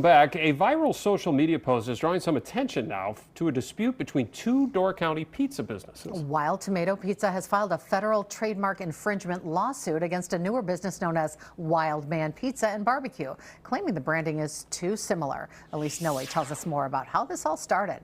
Back, a viral social media post is drawing some attention now to a dispute between two Door County pizza businesses. Wild Tomato Pizza has filed a federal trademark infringement lawsuit against a newer business known as Wild Man Pizza and Barbecue, claiming the branding is too similar. Elise Noe tells us more about how this all started.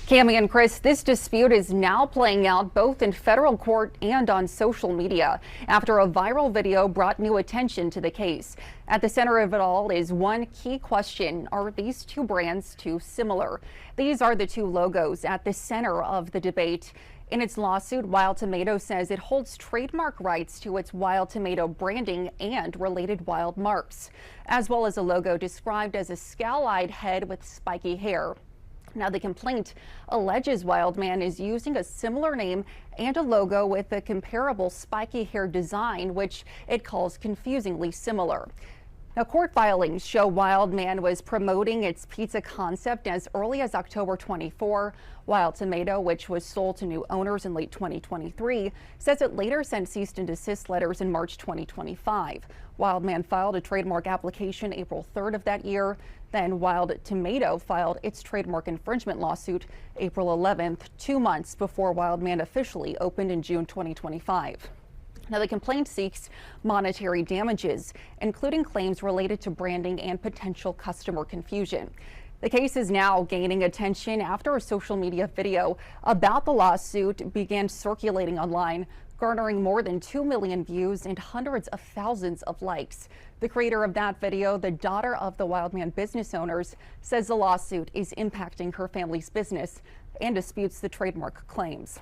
Cami and Chris, this dispute is now playing out both in federal court and on social media after a viral video brought new attention to the case. At the center of it all is one key question: are these two brands too similar? These are the two logos at the center of the debate. In its lawsuit, Wild Tomato says it holds trademark rights to its Wild Tomato branding and related wild marks, as well as a logo described as a scowl-eyed head with spiky hair. Now, the complaint alleges Wild Man is using a similar name and a logo with a comparable spiky hair design, which it calls confusingly similar. Now, court filings show Wild Man was promoting its pizza concept as early as October 24. Wild Tomato, which was sold to new owners in late 2023, says it later sent cease and desist letters in March 2025. Wild Man filed a trademark application April 3rd of that year. Then Wild Tomato filed its trademark infringement lawsuit April 11th, 2 months before Wild Man officially opened in June 2025. Now, the complaint seeks monetary damages, including claims related to branding and potential customer confusion. The case is now gaining attention after a social media video about the lawsuit began circulating online, garnering more than 2 million views and hundreds of thousands of likes. The creator of that video, the daughter of the Wild Man business owners, says the lawsuit is impacting her family's business and disputes the trademark claims.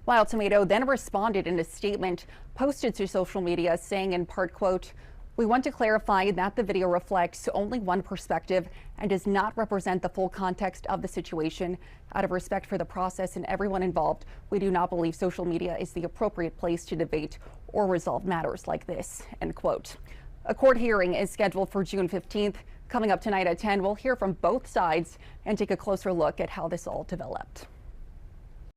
Wild Tomato then responded in a statement posted to social media saying in part, quote, "We want to clarify that the video reflects only one perspective and does not represent the full context of the situation. Out of respect for the process and everyone involved, we do not believe social media is the appropriate place to debate or resolve matters like this," end quote. A court hearing is scheduled for June 15th. Coming up tonight at 10, we'll hear from both sides and take a closer look at how this all developed.